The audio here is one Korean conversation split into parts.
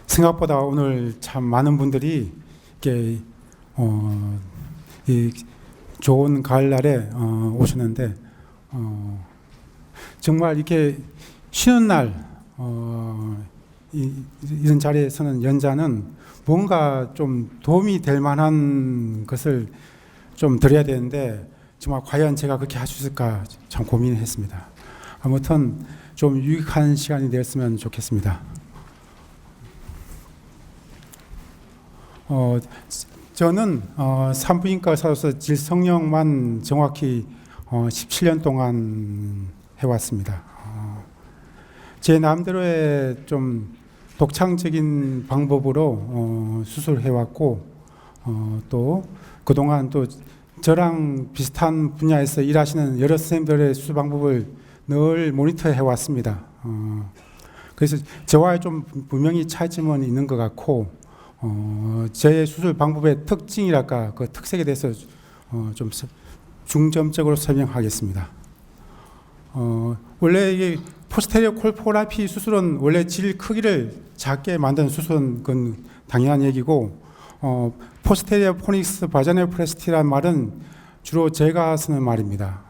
생각보다 오늘 참 많은 분들이 이렇게 이 좋은 가을날에 오셨는데 정말 이렇게 쉬는 날 이런 자리에서는 연자는 뭔가 좀 도움이 될 만한 것을 좀 드려야 되는데 정말 과연 제가 그렇게 할 수 있을까 참 고민했습니다. 아무튼 좀 유익한 시간이 되었으면 좋겠습니다. 저는 산부인과 의사로서 질성형만 정확히 17년 동안 해왔습니다. 제 나름대로의 좀 독창적인 방법으로 수술해왔고 또 그동안 또 저랑 비슷한 분야에서 일하시는 여러 선생님들의 수술 방법을 늘 모니터해왔습니다. 그래서 저와의 좀 분명히 차이점은 있는 것 같고 제 수술 방법의 특징이랄까 그 특색에 대해서 좀 중점적으로 설명하겠습니다. 원래 이게 포스테리어 콜포라피 수술은 원래 질 크기를 작게 만드는 수술은 그건 당연한 얘기고 포스테리어 포닉스 바자네오프레스티라는 말은 주로 제가 쓰는 말입니다.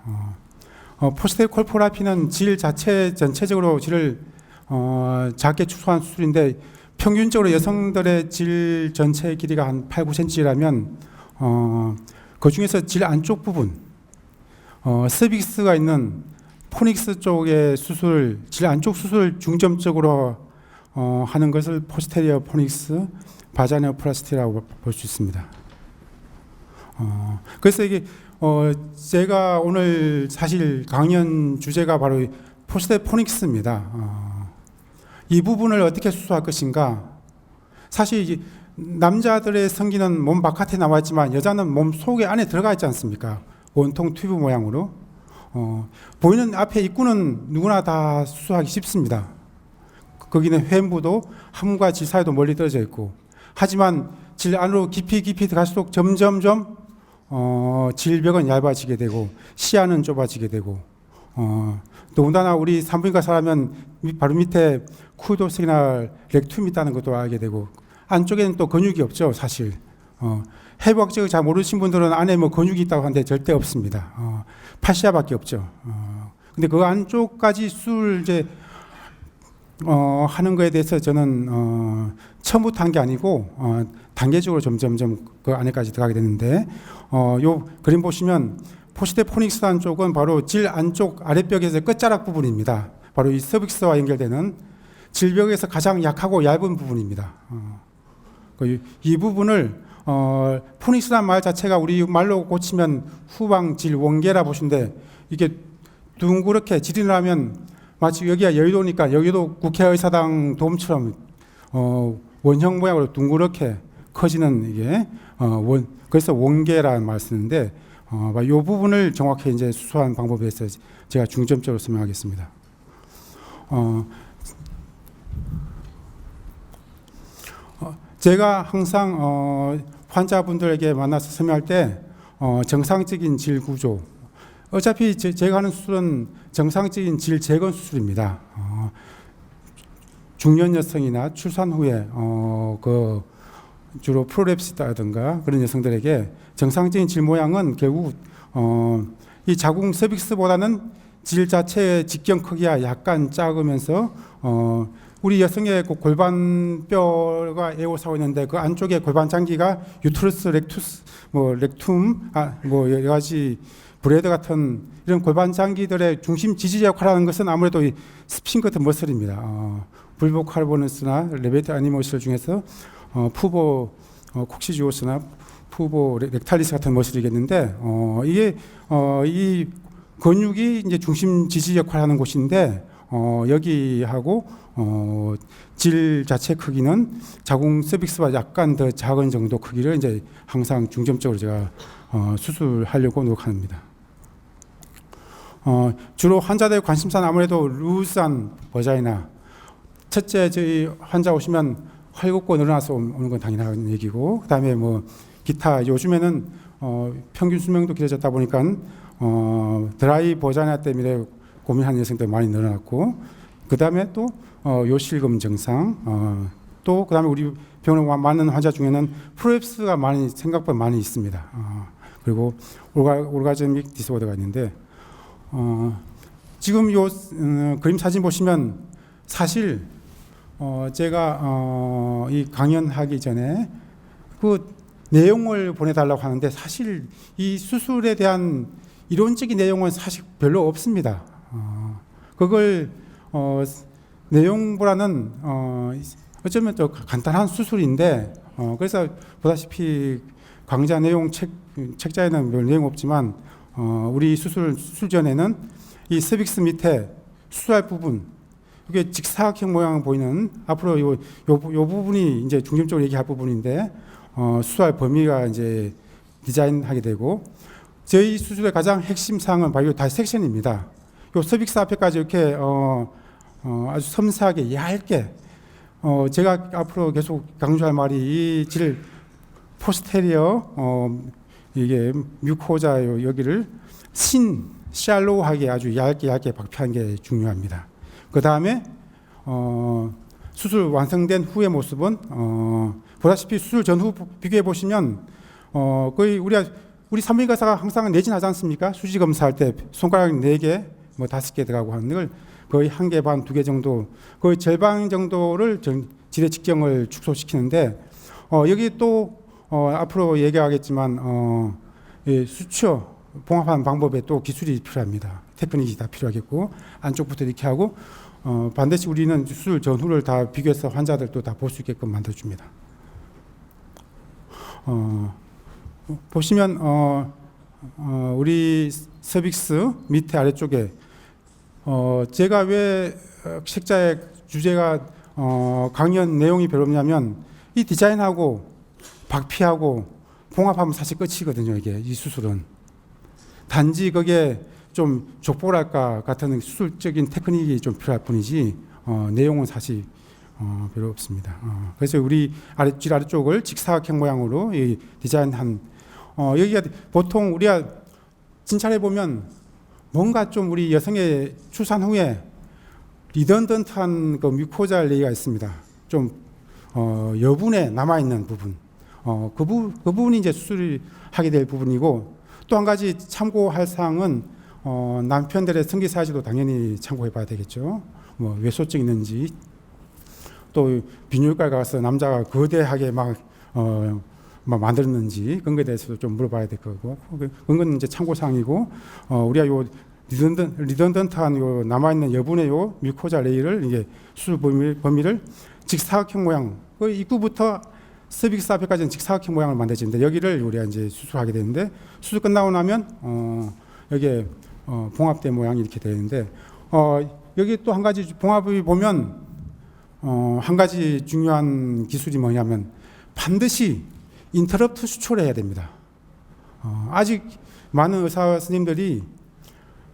포스테리어 콜포라피는 질 자체 전체적으로 질을 작게 축소한 수술인데 평균적으로 여성들의 질 전체 길이가 한 8, 9cm라면 그 중에서 질 안쪽 부분 서빅스가 있는 포닉스 쪽의 수술, 질 안쪽 수술을 중점적으로 하는 것을 포스테리어 포닉스 바자네오플라스티라고 볼 수 있습니다. 그래서 이게 제가 오늘 사실 강연 주제가 바로 포스테리어 포닉스입니다. 이 부분을 어떻게 수술할 것인가? 사실 이제 남자들의 성기는 몸 바깥에 나와 있지만 여자는 몸 속에 안에 들어가 있지 않습니까? 원통 튜브 모양으로. 보이는 앞에 입구는 누구나 다 수술하기 쉽습니다. 거기는 회음부도 함과 질 사이도 멀리 떨어져 있고, 하지만 질 안으로 깊이 들어갈수록 점점점 질벽은 얇아지게 되고 시야는 좁아지게 되고 더군다나 우리 산부인과 사람은 바로 밑에 쿠도색이나 렉툼이 있다는 것도 알게 되고 안쪽에는 또 근육이 없죠, 사실. 해부학적을 잘 모르신 분들은 안에 뭐 근육이 있다고 하는데 절대 없습니다. 파시아밖에 없죠. 근데 그 안쪽까지 수술 이제 하는 거에 대해서 저는 처음부터 한 게 아니고 단계적으로 점점점 그 안에까지 들어가게 됐는데 요 그림 보시면 포스테 포닉스라는 쪽은 바로 질 안쪽 아랫벽에서 끝자락 부분입니다. 바로 이 서빅스와 연결되는 질벽에서 가장 약하고 얇은 부분입니다. 이 부분을 포닉스라는 말 자체가 우리 말로 고치면 후방 질 원계라 보시는데 이게 둥그렇게 질이 나면 마치 여기가 여의도니까 여의도 국회의사당 돔처럼 원형 모양으로 둥그렇게 커지는 이게 그래서 원계라는 말을 쓰는데 이 부분을 정확히 이제 수술하는 방법에 대해서 제가 중점적으로 설명하겠습니다. 제가 항상 환자분들에게 만나서 설명할 때 정상적인 질 구조, 어차피 제가 하는 수술은 정상적인 질 재건 수술입니다. 중년 여성이나 출산 후에 그 주로 프로랩시다든가 그런 여성들에게 정상적인 질 모양은 결국 이 자궁 서빅스보다는 질 자체의 직경 크기가 약간 작으면서 우리 여성의 그 골반뼈가 에워싸고 있는데 그 안쪽에 골반 장기가 유트러스, 렉투스, 렉툼, 여러 가지 브레드 같은 이런 골반 장기들의 중심 지지 역할을 하는 것은 아무래도 이 스핑크터 머슬입니다. 불보카르보너스나 레베트 아니머슬 중에서 푸보 콕시주오스나 푸보 렉탈리스 같은 머슬이겠는데 이게 이 근육이 이제 중심 지지 역할을 하는 곳인데 여기하고 질 자체 크기는 자궁 서빅스와 약간 더 작은 정도 크기를 이제 항상 중점적으로 제가 수술하려고 노력합니다. 주로 환자들의 관심사는 아무래도 루스한 버자이나, 첫째 저희 환자 오시면 헐겁고 늘어나서 오는 건 당연한 얘기고, 그다음에 뭐 기타 요즘에는 평균 수명도 길어졌다 보니까 드라이 버자이나 때문에 고민하는 여성들 많이 늘어났고, 그다음에 또 요실금 증상, 또 그다음에 우리 병원에 많은 환자 중에는 프로랩스가 생각보다 많이 있습니다. 그리고 올가즈믹 디스오더가 있는데 지금 요 그림 사진 보시면 사실 제가 이 강연하기 전에 그 내용을 보내달라고 하는데 사실 이 수술에 대한 이론적인 내용은 사실 별로 없습니다. 그걸 내용보다는 어쩌면 또 간단한 수술인데 그래서 보다시피 강좌 내용 책자에는 별 내용 없지만 우리 수술 전에는 이 서빅스 밑에 수술할 부분 이게 직사각형 모양 보이는 앞으로 요 부분이 이제 중점적으로 얘기할 부분인데 수술 범위가 이제 디자인하게 되고 저희 수술의 가장 핵심 사항은 바로 다이섹션입니다. 요 서빅스 앞에까지 이렇게 아주 섬세하게 얇게 제가 앞으로 계속 강조할 말이 이 포스테리어 이게 뮤코자 여기를 샬로우하게 아주 얇게 박피하는 게 중요합니다. 그 다음에 수술 완성된 후의 모습은 보다시피 수술 전후 비교해 보시면 거의 우리 산부인과사가 항상 내진하지 않습니까? 수지 검사할 때 손가락 4개, 뭐 5개 들어가고 하는 걸 거의 1개 반, 2개 정도, 거의 절반 정도를 지뢰 측정을 축소시키는데 여기 또 앞으로 얘기하겠지만 수쳐 봉합하는 방법에 또 기술이 필요합니다. 테크닉이 다 필요하겠고 안쪽부터 이렇게 하고 반드시 우리는 수술 전후를 다 비교해서 환자들도 다 볼 수 있게끔 만들어줍니다. 보시면 우리 서빅스 밑에 아래쪽에 제가 왜 책자의 주제가 강연 내용이 별로 없냐면 이 디자인하고 박피하고 봉합하면 사실 끝이거든요. 이게 이 수술은 단지 그게 좀 족보랄까 같은 수술적인 테크닉이 좀 필요할 뿐이지 내용은 사실 별로 없습니다. 그래서 우리 아래쪽을 직사각형 모양으로 디자인한 여기가 보통 우리가 진찰해 보면 뭔가 좀 우리 여성의 출산 후에 리던던트한 그 뮤코자 레이가 있습니다. 좀 여분에 남아 있는 부분, 그 부분이 이제 수술을 하게 될 부분이고 또 한 가지 참고할 사항은 남편들의 성기 사진도 당연히 참고해봐야 되겠죠. 뭐 외소증 있는지 또 비뇨기과에 가서 남자가 거대하게 막 만들었는지 그런 거에 대해서도 좀 물어봐야 될 거고 그런 건 이제 참고 사항이고 우리가 요 리던던트한 요 남아있는 여분의 요 뮤코자 레이를 이게 수술 범위를 직사각형 모양 그 입구부터 서빅스 앞에까지는 직사각형 모양을 만들어지는데 여기를 우리가 이제 수술하게 되는데 수술 끝나고 나면 여기에 봉합된 모양이 이렇게 되는데 여기 또 한 가지 봉합을 보면 한 가지 중요한 기술이 뭐냐면 반드시 인터럽트 수초를 해야 됩니다. 아직 많은 의사 선생님들이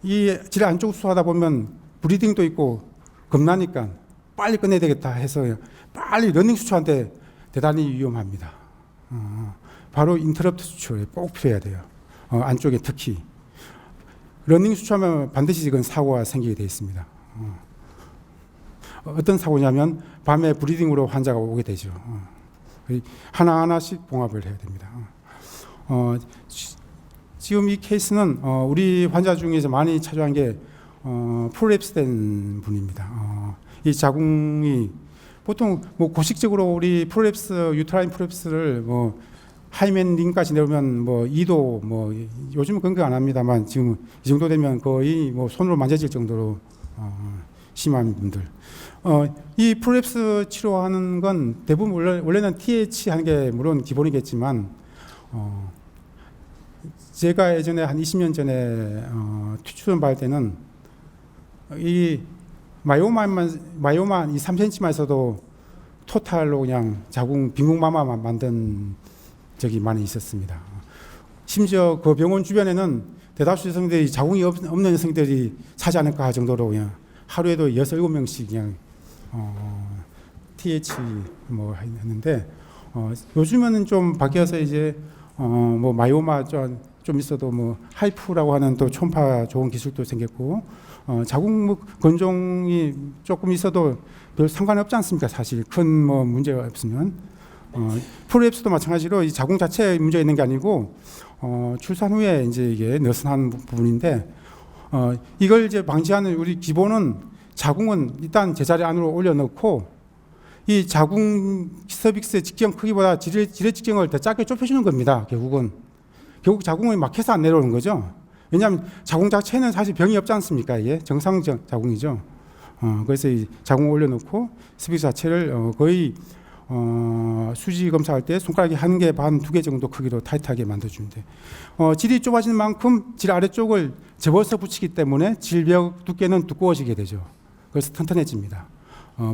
이 질 안쪽 수술하다 보면 브리딩도 있고 겁나니까 빨리 끝내야 되겠다 해서 빨리 러닝 수초한테 대단히 위험합니다. 바로 인터럽트 수초에 꼭 필요해야 돼요. 안쪽에 특히 러닝 수초하면 반드시 이건 사고가 생기게 되어 있습니다. 어떤 사고냐면 밤에 브리딩으로 환자가 오게 되죠. 하나하나씩 봉합을 해야 됩니다. 지금 이 케이스는 우리 환자 중에서 많이 찾아온 게 프로랩스된 분입니다. 이 자궁이 보통 뭐 고식적으로 우리 프로랩스 유트라인 프로랩스를 뭐 하이맨 링까지 내려오면 뭐 2도 뭐 요즘은 그런 거 안 합니다만 지금 이 정도 되면 거의 뭐 손으로 만져질 정도로 심한 분들. 이 프로랩스 치료하는 건 대부분 원래는 TH 하는 게 물론 기본이겠지만 제가 예전에 한 20년 전에 투출을 받을 때는 이 마이오마 이 3cm만 있어도 토탈로 그냥 자궁 빈궁마마만 만든 적이 많이 있었습니다. 심지어 그 병원 주변에는 대다수 여성들이 자궁이 없는 여성들이 사지 않을까 정도로 그냥 하루에도 6, 7명씩 그냥 TH 뭐 했는데 요즘에는 좀 바뀌어서 이제 뭐 마이오마 좀 있어도 뭐 하이프라고 하는 또 초음파 좋은 기술도 생겼고 자궁 건종이 조금 있어도 별 상관이 없지 않습니까? 사실 큰 뭐 문제가 없으면 프로랩스도 마찬가지로 이 자궁 자체에 문제가 있는 게 아니고 출산 후에 이제 이게 느슨한 부분인데 이걸 이제 방지하는 우리 기본은 자궁은 일단 제자리 안으로 올려놓고 이 자궁 서빅스의 직경 크기보다 지뢰 직경을 더 작게 좁혀주는 겁니다. 결국 자궁이 막혀서 안 내려오는 거죠. 왜냐하면 자궁 자체는 사실 병이 없지 않습니까? 이게 정상 자궁이죠. 그래서 이 자궁을 올려놓고 서빅스 자체를 거의 수지 검사할 때 손가락이 1개 반, 2개 정도 크기로 타이트하게 만들어주면 돼. 질이 좁아지는 만큼 질 아래쪽을 접어서 붙이기 때문에 질벽 두께는 두꺼워지게 되죠. 그래서 튼튼해집니다.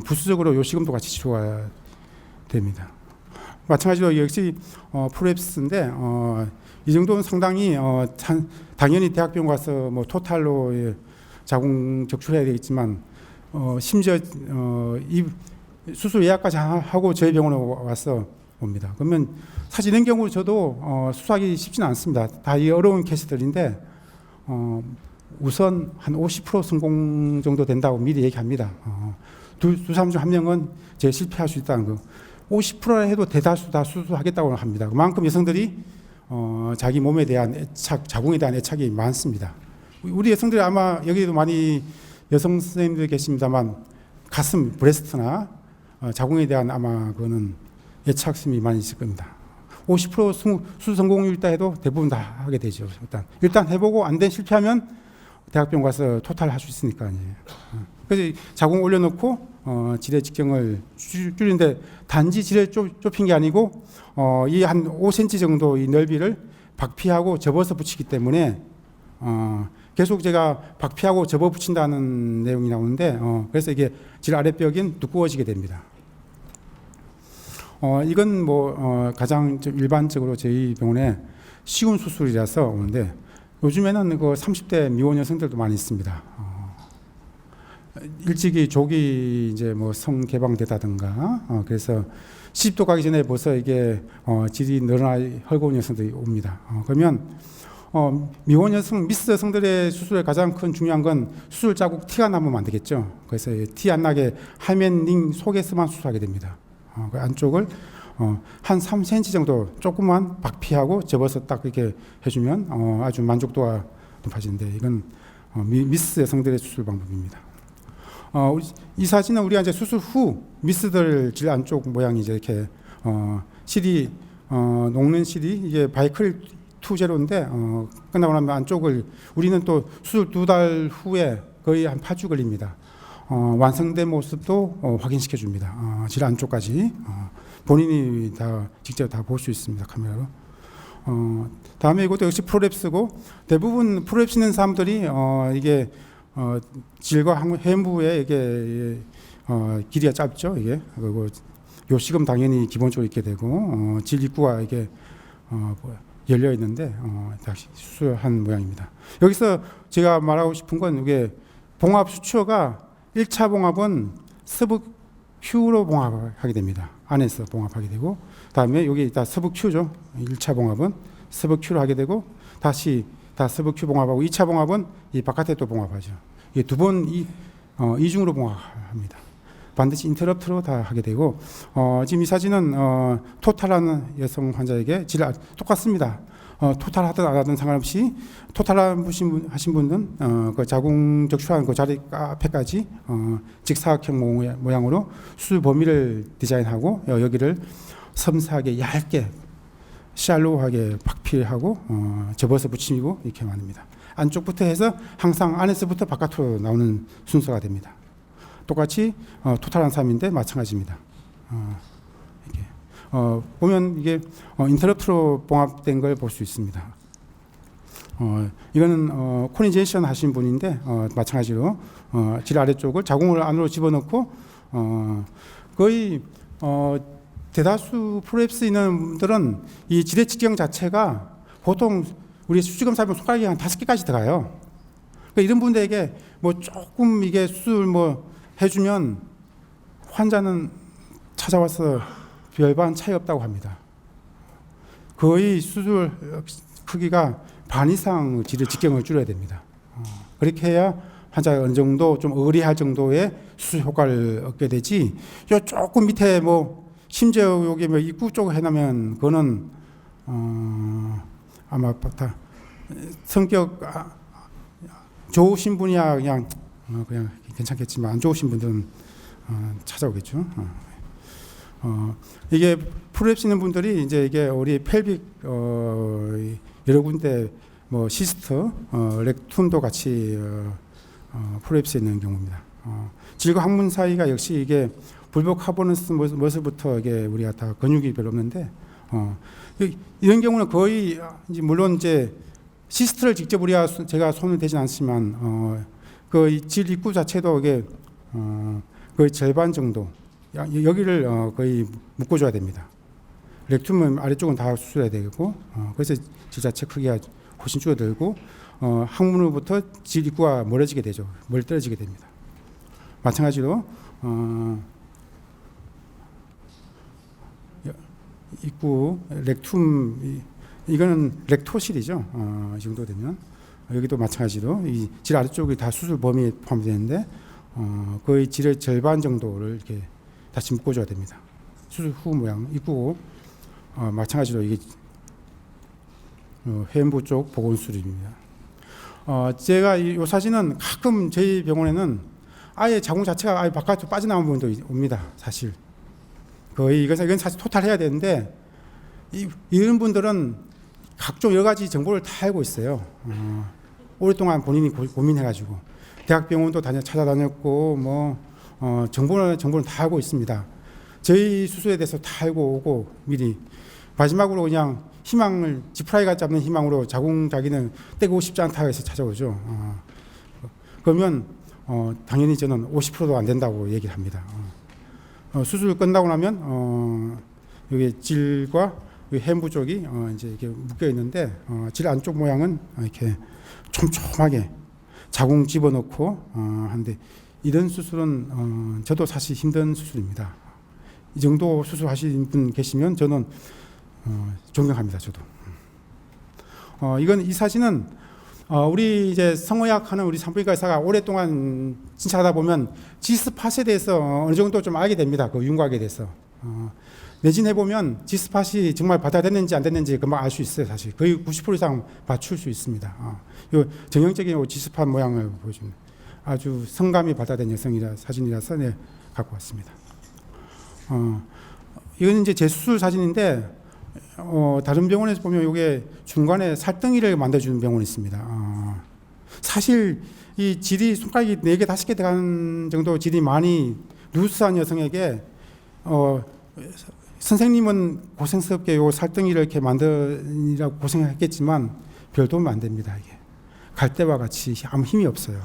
부수적으로 요시금도 같이 치료가 됩니다. 마찬가지로 역시 프로랩스인데 이 정도는 상당히 당연히 대학병원 가서 뭐 토탈로 자궁 적출해야 되겠지만 심지어 이 수술 예약까지 하고 저희 병원에 와서 옵니다. 그러면 사실 이런 경우 저도 수술하기 쉽지는 않습니다. 다 이 어려운 케이스들인데 우선 한 50% 성공 정도 된다고 미리 얘기합니다. 두 사람 중 한 명은 제 실패할 수 있다는 거. 50%라 해도 대다수 다 수술하겠다고 합니다. 그만큼 여성들이 자기 몸에 대한 애착, 자궁에 대한 애착이 많습니다. 우리 여성들이 아마 여기도 많이 여성 선생님들 계십니다만 가슴, 브레스트나 자궁에 대한 아마 그거는 애착심이 많이 있을 겁니다. 50% 수술 성공률 있다 해도 대부분 다 하게 되죠. 일단 해보고 안 된 실패하면 대학병원 가서 토탈 할 수 있으니까. 그래서 자궁 올려놓고 지뢰 직경을 줄이는데 단지 지뢰 좁힌 게 아니고 이 한 5cm 정도 이 넓이를 박피하고 접어서 붙이기 때문에 계속 제가 박피하고 접어 붙인다는 내용이 나오는데 그래서 이게 질 아랫벽이 두꺼워지게 됩니다. 이건 뭐 가장 일반적으로 저희 병원에 쉬운 수술이라서 오는데 요즘에는 그 30대 미혼 여성들도 많이 있습니다. 일찍이 조기 이제 뭐 성 개방되다든가 그래서 시집도 가기 전에 벌써 이게 질이 늘어나 헐거운 여성들이 옵니다. 그러면 미혼 여성, 미스 여성들의 수술의 가장 큰 중요한 건 수술 자국 티가 나면 안 되겠죠. 그래서 티 안 나게 하면링 속에서만 수술하게 됩니다. 그 안쪽을 한 3cm 정도 조금만 박피하고 접어서 딱 이렇게 해주면 아주 만족도가 높아지는데 이건 미스 여성들의 수술 방법입니다. 이 사진은 우리가 이제 수술 후 미스들 질 안쪽 모양이 이제 이렇게 실이 녹는 실이 이게 바이클 2제로인데 끝나고 나면 안쪽을 우리는 또 수술 2달 후에 거의 한 8주 걸립니다. 완성된 모습도 확인시켜 줍니다. 질 안쪽까지 본인이 다 직접 다 볼 수 있습니다. 카메라로. 다음에 이것도 역시 프로랩스고 대부분 프로랩스 있는 사람들이 이게 질과 해부에 이게 길이가 짧죠. 이게 그리고 요식은 당연히 기본적으로 있게 되고 질 입구가 이게 열려 있는데 다시 수술한 모양입니다. 여기서 제가 말하고 싶은 건 이게 봉합 수초가 1차 봉합은 서브큐로 봉합하게 됩니다. 안에서 봉합하게 되고 다음에 여기 다 서브큐죠. 1차 봉합은 서브큐로 하게 되고 다시 다 서브큐 봉합하고 2차 봉합은 이 바깥에 또 봉합하죠. 이 두 번 이중으로 봉합합니다. 반드시 인터럽트로 다 하게 되고 지금 이 사진은 토탈하는 여성 환자에게 질 똑같습니다. 토탈 하든 안 하든 상관없이 토탈 하신 분은 그 자궁 적출한 그 자리 앞에까지 직사각형 모양으로 수술 범위를 디자인하고 여기를 섬세하게 얇게 샬로우하게 박피하고 접어서 붙이고 이렇게 만듭니다. 안쪽부터 해서 항상 안에서부터 바깥으로 나오는 순서가 됩니다. 똑같이 토탈한 사람인데 마찬가지입니다. 이렇게 보면 이게 인터럽트로 봉합된 걸 볼 수 있습니다. 이거는 코니제이션 하신 분인데 마찬가지로 질 아래쪽을 자궁을 안으로 집어넣고 거의 대다수 프로랩스 있는 분들은 이 질의 직경 자체가 보통 우리 수지검사하면 손가락이 한 5개까지 들어가요. 그러니까 이런 분들에게 뭐 조금 이게 수술 뭐 해주면 환자는 찾아와서 별반 차이 없다고 합니다. 거의 수술 크기가 반 이상 질의 직경을 줄여야 됩니다. 그렇게 해야 환자가 어느 정도 좀 의리할 정도의 수술 효과를 얻게 되지. 요 조금 밑에 뭐 심지어 여기 뭐 입구 쪽 해놓으면 그거는 아마 다 성격 좋으신 분이야 그냥 괜찮겠지만 안 좋으신 분들은 찾아오겠죠. 이게 프로랩시 있는 분들이 이제 이게 우리 펠빅 여러 군데 뭐 시스트, 렉툼도 같이 프로랩시 있는 경우입니다. 질과 항문 사이가 역시 이게 불법 카보너스 머슬부터 이게 우리가 다 근육이 별로 없는데 이런 경우는 거의 이제 물론 이제 시스트를 직접 제가 손을 대진 않지만 그 질 입구 자체도 이게 거의 절반 정도 여기를 거의 묶어줘야 됩니다. 렉툼은 아래쪽은 다 수술해야 되고 그래서 질 자체 크기가 훨씬 줄어들고 항문으로부터 질 입구가 멀어지게 되죠. 멀리 떨어지게 됩니다. 마찬가지로 입구 렉툼 이거는 렉토실이죠. 이 정도 되면 여기도 마찬가지로 이 질 아래쪽이 다 수술 범위에 포함이 되는데 거의 질의 절반 정도를 이렇게 다시 묶어줘야 됩니다. 수술 후 모양 입구고 마찬가지로 이게 회음부 쪽 보건술입니다. 제가 이 사진은 가끔 저희 병원에는 아예 자궁 자체가 아예 바깥으로 빠져나온 분도 옵니다. 사실 거의 이건 사실 토탈해야 되는데 이런 분들은 각종 여러 가지 정보를 다 알고 있어요. 오랫동안 본인이 고민해가지고 대학병원도 찾아다녔고 뭐 정보는 다 알고 있습니다. 저희 수술에 대해서 다 알고 오고 미리 마지막으로 그냥 희망을 지프라이가 잡는 희망으로 자궁 자기는 떼고 싶지 않다 해서 찾아오죠. 그러면 당연히 저는 50%도 안 된다고 얘기를 합니다. 수술 끝나고 나면 여기 질과 햄부 쪽이 이제 이렇게 묶여 있는데 질 안쪽 모양은 이렇게 촘촘하게 자궁 집어넣고 하는데 이런 수술은 저도 사실 힘든 수술입니다. 이 정도 수술하신 분 계시면 저는 존경합니다. 저도. 이 사진은 우리 이제 성의학 하는 우리 산부인과 의사가 오랫동안 진찰하다 보면 지스팟에 대해서 어느 정도 좀 알게 됩니다. 그 윤곽에 대해서. 내진해 보면 지스팟이 정말 받아냈는지 안 됐는지 금방 알 수 있어요. 사실 거의 90% 이상 맞출 수 있습니다. 이 전형적인 지스팟 모양을 보여주는 아주 성감이 받아낸 여성이라 사진이라서 갖고 왔습니다. 이건 이제 재수술 사진인데 다른 병원에서 보면 이게 중간에 살덩이를 만들어주는 병원이 있습니다. 사실 이 질이 손가락이 4개, 5개 들어가는 정도 질이 많이 루스한 여성에게 선생님은 고생스럽게 요 살덩이를 이렇게 만드느라고 고생했겠지만 별 도움 안 됩니다. 이게 갈 때와 같이 아무 힘이 없어요.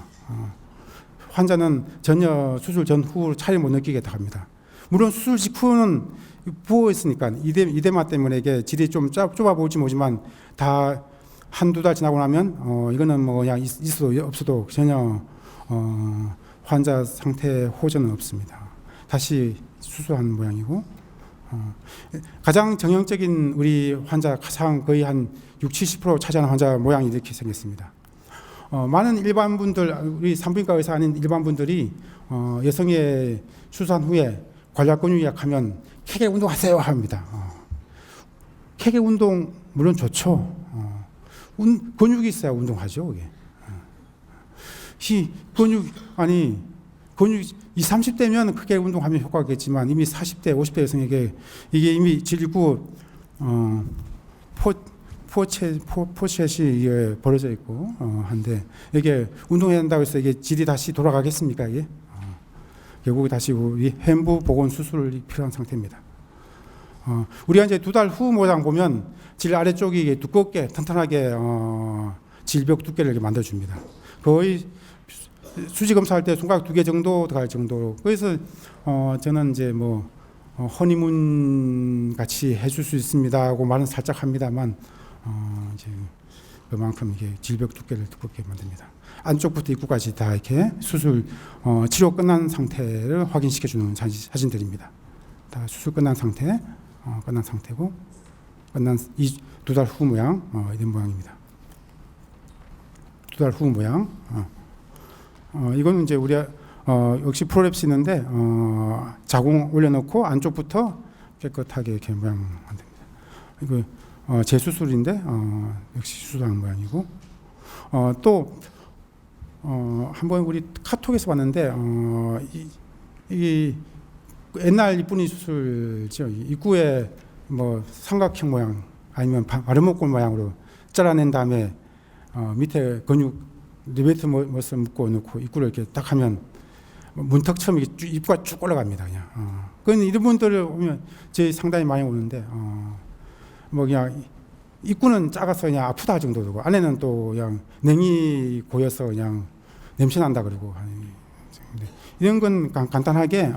환자는 전혀 수술 전후 차이 못 느끼게 다 합니다. 물론 수술 직후는 부어 있으니까 이데마 때문에 이게 질이 좀 좁아 보일지 모르지만 다 한두 달 지나고 나면 이거는 뭐 그냥 있어도 없어도 전혀 환자 상태 호전은 없습니다. 다시 수술한 모양이고 가장 정형적인 우리 환자 가장 거의 한 60-70% 차지하는 환자 모양이 이렇게 생겼습니다. 많은 일반 분들 우리 산부인과 의사 아닌 일반 분들이 여성의 수산 후에 관략 근육이 약하면 케겔 운동하세요 합니다. 케겔 운동 물론 좋죠. 근육이 있어야 운동하죠. 근육이 20, 30대면 크게 운동하면 효과가 있겠지만 이미 40대, 50대 여성에게 이게 이미 질구 포쳇이 벌어져 있고 한데 이게 운동해야 한다고 해서 이게 질이 다시 돌아가겠습니까? 이게 결국 다시 우리 햄부 복원 수술이 필요한 상태입니다. 우리가 이제 2달 후 모양 보면 질 아래쪽이 두껍게 튼튼하게 질벽 두께를 이렇게 만들어줍니다. 거의 수지 검사할 때 손가락 2개 정도 들어갈 정도로. 그래서 저는 이제 뭐 허니문 같이 해줄 수 있습니다 하고 말은 살짝 합니다만 이제 그만큼 이게 질벽 두께를 두껍게 만듭니다. 안쪽부터 입구까지 다 이렇게 수술 치료 끝난 상태를 확인시켜주는 사진들입니다. 다 수술 끝난 상태고 끝난 2달 후 모양 이런 모양입니다. 2달 후 모양. 이거는 이제 우리 역시 프로랩시인데 자궁 올려놓고 안쪽부터 깨끗하게 이렇게 모양 만듭니다. 이거 재수술인데 역시 수술하는 모양이고 또 한번 우리 카톡에서 봤는데 이 옛날 이쁜이 수술죠. 입구에 뭐 삼각형 모양 아니면 바르목골 모양으로 잘라낸 다음에 밑에 근육 리베이트 머슬 묶어 놓고 입구를 이렇게 딱 하면 문턱처럼 입구가 쭉 올라갑니다. 그냥. 그건 이런 분들을 오면 저희 상당히 많이 오는데 뭐 그냥 입구는 작아서 그냥 아프다 정도고 안에는 또 그냥 냉이 고여서 그냥 냄새 난다 그러고 이런 건 간단하게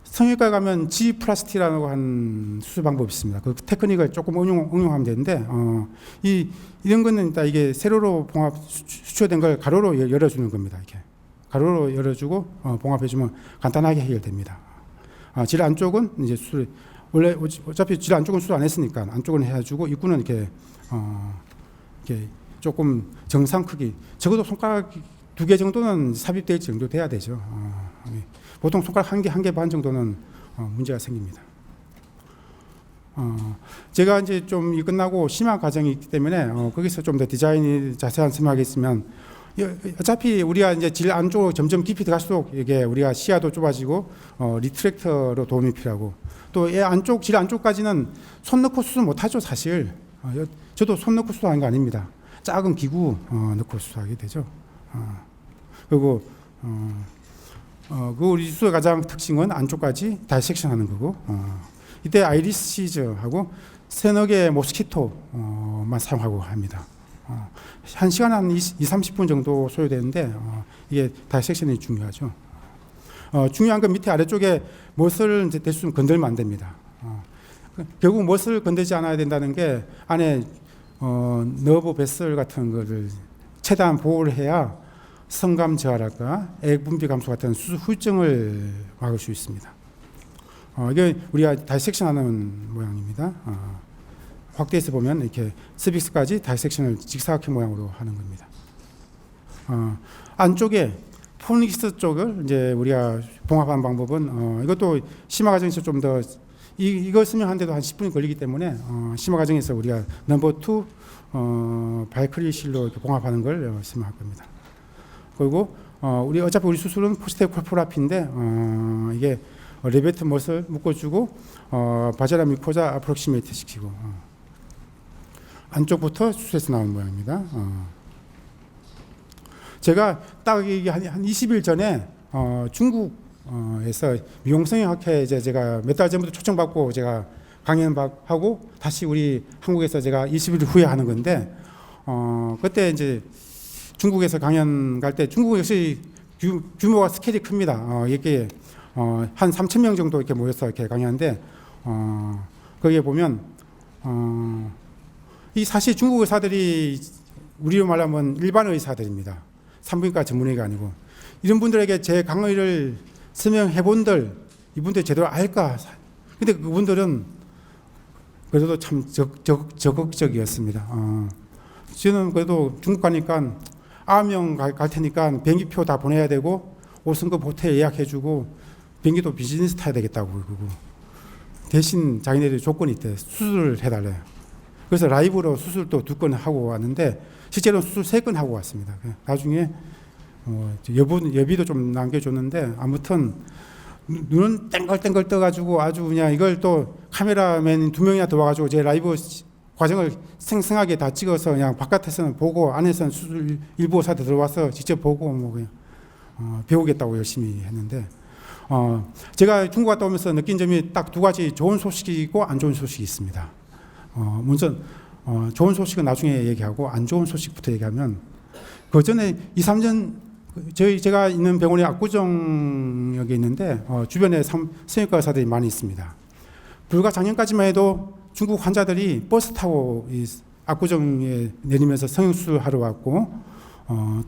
성형외과에 가면 G플라스티라고 한 수술 방법이 있습니다. 그 테크닉을 조금 응용하면 되는데 이런 거는 일단 이게 세로로 봉합 수초된 걸 가로로 열어주는 겁니다. 이렇게 가로로 열어주고 봉합해주면 간단하게 해결됩니다. 질 안쪽은 이제 수술 원래 어차피 질 안쪽은 수술 안 했으니까 안쪽은 해주고 입구는 이렇게 조금 정상 크기 적어도 손가락 2개 정도는 삽입될 정도 돼야 되죠. 보통 손가락 한 개 반 정도는 문제가 생깁니다. 제가 이제 좀 끝나고 심화 과정이 있기 때문에 거기서 좀 더 디자인이 자세한 설명하겠으면 어차피 우리가 이제 질 안쪽으로 점점 깊이 들어갈수록 이게 우리가 시야도 좁아지고 리트랙터로 도움이 필요하고 또 이 안쪽 질 안쪽까지는 손 넣고 수술 못하죠 사실. 저도 손 넣고 수술하는 거 아닙니다. 작은 기구 넣고 수술하게 되죠. 그리고 그 우리 수술의 가장 특징은 안쪽까지 다이섹션하는 거고 이때 아이리스 시즈하고 서너 개의 모스키토만 사용하고 합니다. 1시간 한 20-30분 정도 소요되는데 이게 다이섹션이 중요하죠. 중요한 건 밑에 아래쪽에 멋을 이제 대충 건들면 안 됩니다. 결국 멋을 건들지 않아야 된다는 게 안에 너브 베슬 같은 거를 최대한 보호를 해야 성감 저하랄까 액 분비 감소 같은 수술 후유증을 막을 수 있습니다. 이게 우리가 다이섹션하는 모양입니다. 확대해서 보면 이렇게 스빅스까지 다이섹션을 직사각형 모양으로 하는 겁니다. 안쪽에 포닉스 쪽을 이제 우리가 봉합하는 방법은 이것도 심화 과정에서 좀 더 이걸 설명하는데도 한 10분이 걸리기 때문에 심화 과정에서 우리가 넘버 2 바이크리실로 이렇게 봉합하는 걸 설명할 겁니다. 그리고 우리 어차피 우리 수술은 포스테이프 코프라피인데 이게 레베트 못을 묶어주고 바제라 미코자 아프록시메이트 시키고 안쪽부터 수술해서 나온 모양입니다. 제가 딱 이게 한 20일 전에 중국에서 미용성형학회 제가 몇 달 전부터 초청받고 제가 강연하고 다시 우리 한국에서 제가 20일 후에 하는 건데 그때 이제 중국에서 강연 갈 때 중국 역시 규모가 스케일이 큽니다. 이게 한 3,000명 정도 이렇게 모여서 이렇게 강의하는데 거기에 보면 이 사실 중국 의사들이 우리로 말하면 일반 의사들입니다. 산부인과 전문의가 아니고 이런 분들에게 제 강의를 설명해 본들 이분들 제대로 알까? 근데 그분들은 그래도 참 적극적이었습니다. 저는 그래도 중국 가니까 9명 갈 테니까 비행기표 다 보내야 되고 5승급 호텔 예약해주고 비행기도 비즈니스 타야 되겠다고 그러고 대신 자기네들이 조건이 있대. 수술을 해달래요. 그래서 라이브로 수술도 2건 하고 왔는데 실제로 수술 3건 하고 왔습니다. 나중에 여비도 좀 남겨줬는데 아무튼 눈은 땡글땡글 떠가지고 아주 그냥 이걸 또 카메라맨 2명이나 더 와가지고 제 라이브 과정을 생생하게 다 찍어서 그냥 바깥에서는 보고 안에서는 수술 일부 의사들 들어와서 직접 보고 뭐 그냥 배우겠다고 열심히 했는데 제가 중국 갔다 오면서 느낀 점이 딱 2가지 좋은 소식이 있고 안 좋은 소식이 있습니다. 먼저 좋은 소식은 나중에 얘기하고 안 좋은 소식부터 얘기하면 그 전에 2-3년 제가 있는 병원이 압구정역에 있는데 주변에 성형외과 의사들이 많이 있습니다. 불과 작년까지만 해도 중국 환자들이 버스 타고 이 압구정에 내리면서 성형수술 하러 왔고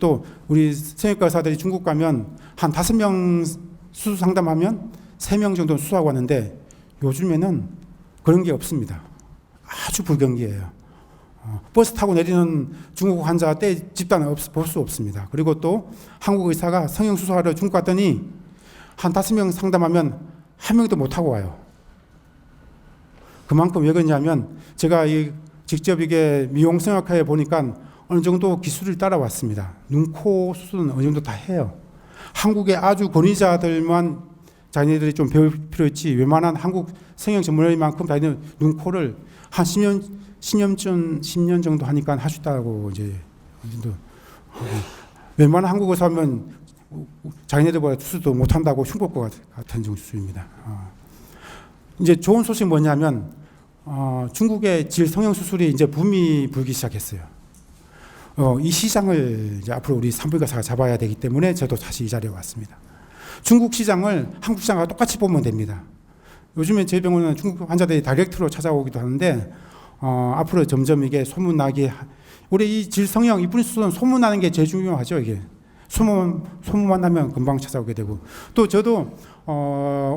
또 우리 성형외과 의사들이 중국 가면 한 5명 수술 상담하면 3명 정도 수술하고 왔는데 요즘에는 그런 게 없습니다. 아주 불경기예요. 버스 타고 내리는 중국 환자 때 집단은 볼 수 없습니다. 그리고 또 한국 의사가 성형수술하러 중국 갔더니 한 5명 상담하면 한 명도 못 하고 와요. 그만큼 왜 그러냐면 제가 직접 이게 미용 성형외과에 보니까 어느 정도 기술을 따라왔습니다. 눈, 코 수술은 어느 정도 다 해요. 한국의 아주 권위자들만 자기네들이 좀 배울 필요 있지 웬만한 한국 성형 전문의만큼 자기는 눈, 코를 한 10년 정도 하니까 할 수 있다고 이제 웬만한 한국 의사 하면 자기네들보다 수술도 못한다고 흉볼 것 같은 정도 수준입니다. 이제 좋은 소식이 뭐냐면 중국의 질 성형 수술이 이제 붐이 불기 시작했어요. 이 시장을 이제 앞으로 우리 산부인과사가 잡아야 되기 때문에 저도 다시 이 자리에 왔습니다. 중국 시장을 한국 시장과 똑같이 보면 됩니다. 요즘에 저희 병원은 중국 환자들이 다이렉트로 찾아오기도 하는데 앞으로 점점 이게 소문나게 우리 이 질 성형 이쁜 수술은 소문나는 게 제일 중요하죠. 이게 소문만 나면 금방 찾아오게 되고 또 저도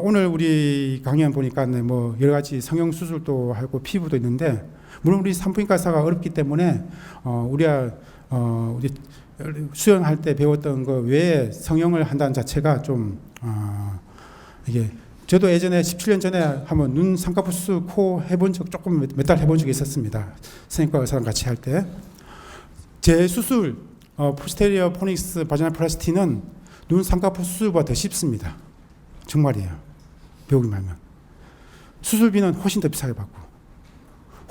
오늘 우리 강연 보니까 뭐 여러 가지 성형 수술도 하고 피부도 있는데 물론 우리 산부인과 의사가 어렵기 때문에 우리 수련할 때 배웠던 거 외에 성형을 한다는 자체가 좀 이게 저도 예전에 17년 전에 한번 눈 쌍꺼풀 수술 코 해본 적 조금 몇 달 해본 적이 있었습니다. 성형과 의사랑 같이 할 때 제 수술 포스테리어 포닉스 바지널 플라스티는 눈 쌍꺼풀 수술보다 더 쉽습니다. 정말이에요. 배우기만 하면 수술비는 훨씬 더 비싸게 받고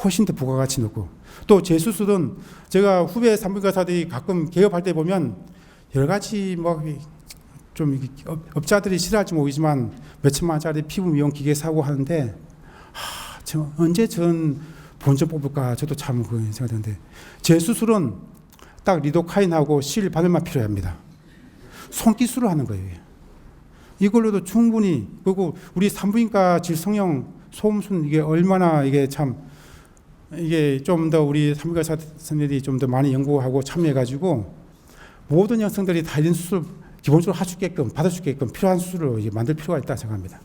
훨씬 더 부가가치 높고 또 제 수술은 제가 후배 산부인과사들이 가끔 개업할 때 보면 여러 가지 뭐 좀 업자들이 싫어할지 모르지만 몇천만 원짜리 피부 미용 기계 사고 하는데 언제 전 본전 뽑을까 저도 참 그 생각하는데 제 수술은 딱 리도카인하고 실 바늘만 필요합니다. 손기술을 하는 거예요. 이걸로도 충분히 그리고 우리 산부인과 질성형 소음순 이게 얼마나 이게 참 이게 좀 더 우리 산부인과 선생님들이 좀 더 많이 연구하고 참여해가지고 모든 여성들이 다 이런 수술 기본적으로 할 수 있게끔 받을 수 있게끔 필요한 수술을 이제 만들 필요가 있다 생각합니다.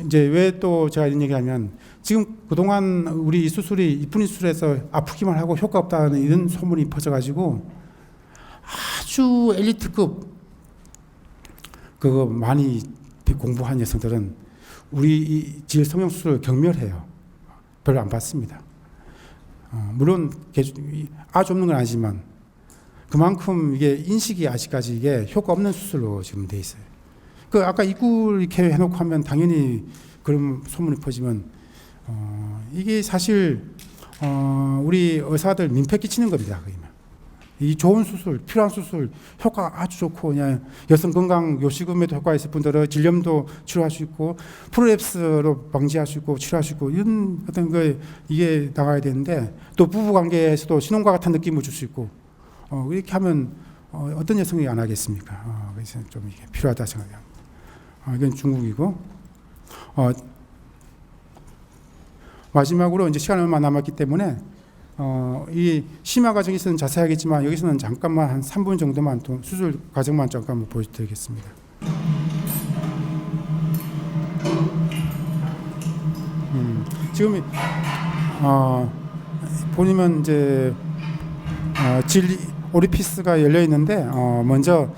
이제 왜 또 제가 이런 얘기하면 지금 그동안 우리 이 수술이 이쁜이 수술에서 아프기만 하고 효과 없다는 이런 소문이 퍼져가지고 아주 엘리트급 그거 많이 공부한 여성들은 우리 이 질 성형 수술을 경멸해요. 별로 안 받습니다. 물론 아주 없는 건 아니지만 그만큼 이게 인식이 아직까지 이게 효과 없는 수술로 지금 돼 있어요. 그 아까 입구 이렇게 해놓고 하면 당연히 그런 소문이 퍼지면 이게 사실 우리 의사들 민폐 끼치는 겁니다. 이 좋은 수술, 필요한 수술, 효과가 아주 좋고 그냥 여성 건강 요식음에도 효과가 있을 뿐더러 질염도 치료할 수 있고 프로랩스로 방지할 수 있고 치료할 수 있고 이런 어떤 거 이게 나가야 되는데 또 부부 관계에서도 신혼과 같은 느낌을 줄 수 있고 이렇게 하면 어떤 여성이 안 하겠습니까? 그래서 좀 이게 필요하다 생각해요. 이건 중국이고 마지막으로 이제 시간이 얼마 남았기 때문에 이 심화 과정에서는 자세하겠지만 여기서는 잠깐만 한 3분 정도만 또 수술 과정만 잠깐 보여드리겠습니다. 지금 보시면 이제 오리피스가 열려 있는데 먼저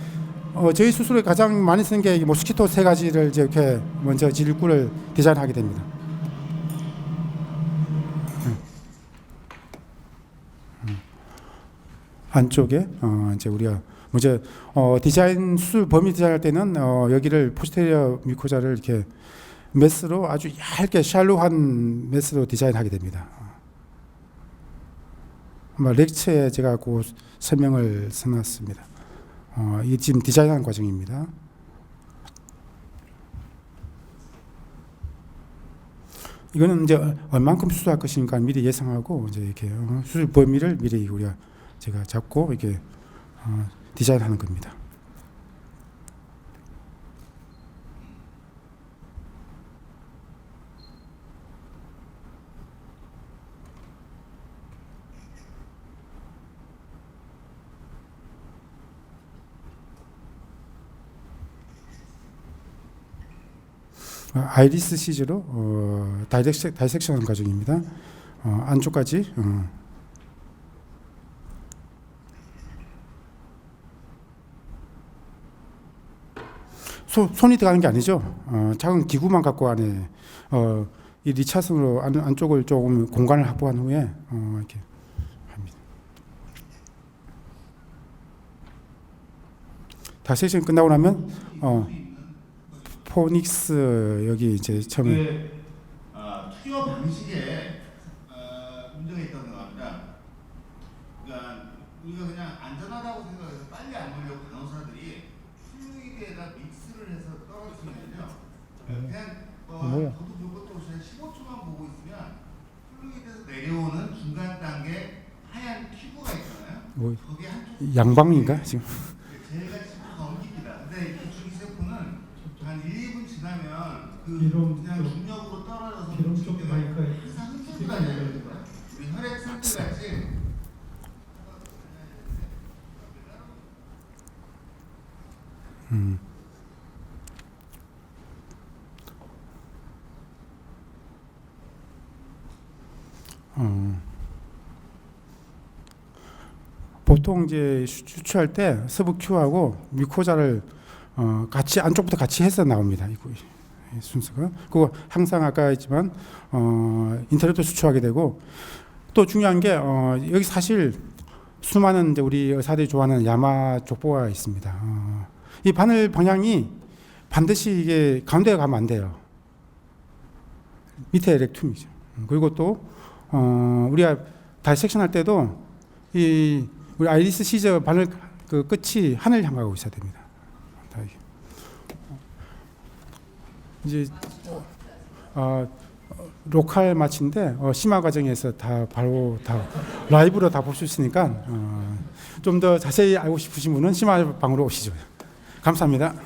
저희 수술에 가장 많이 쓰는 게 모스키토 3가지를 이렇게 먼저 질구를 디자인하게 됩니다. 안쪽에 이제 우리가 먼저 디자인 수술 범위 디자인할 때는 여기를 포스테리어 미코자를 이렇게 메스로 아주 얇게 샬로한 메스로 디자인하게 됩니다. 아마 렉처에 제가 그 설명을 써놨습니다. 이게 지금 디자인하는 과정입니다. 이거는 이제 얼만큼 수술할 것인가 미리 예상하고 이제 이렇게 수술 범위를 미리 우리가 제가 잡고 이렇게 디자인하는 겁니다. 아이리스 시즈로 다이섹션하는 과정입니다. 안쪽까지. 손이 들어가는 게 아니죠. 작은 기구만 갖고 안에 이 리차선으로 안쪽을 조금 공간을 확보한 후에 이렇게 합니다. 다 섹션 끝나고 나면 포닉스 여기 이제 처음에 투여 방식에 문제가 있다고 생각합니다. 그러니까 우리가 그냥 안전하다고 생각해서 빨리 안 걸려고 간호사들이 플루이드에다 믹스를 해서 떨어뜨리면요. 그냥 저도 그것도 15초만 보고 있으면 플루이드에서 내려오는 중간 단계 하얀 튜브가 있잖아요. 거기 한쪽 양방인가 지금? 제가 지금 넘깁니다. 근데 이 주기세포는 한 1, 2분 지나면 그냥 중력으로 떨어져서 쪽 마이크에 항상 흔들고 다녀요. 우리 혈액 상태 같이 보통 이제 수출할 때 서브큐하고 미코자를 같이 안쪽부터 같이 해서 나옵니다. 이 순서가. 그거 항상 아까 했지만 인터넷도 수출하게 되고 또 중요한 게 여기 사실 수많은 이제 우리 의사들이 좋아하는 야마 족보가 있습니다. 이 바늘 방향이 반드시 이게 가운데 가면 안 돼요. 밑에 렉툼이죠. 그리고 또 우리가 다이섹션 할 때도 이 우리 아이리스 시저 바늘 그 끝이 하늘 향하고 있어야 됩니다. 이제 로컬 마취인데 심화 과정에서 다 바로 다 라이브로 다 볼 수 있으니까 좀 더 자세히 알고 싶으신 분은 심화 방으로 오시죠. 감사합니다.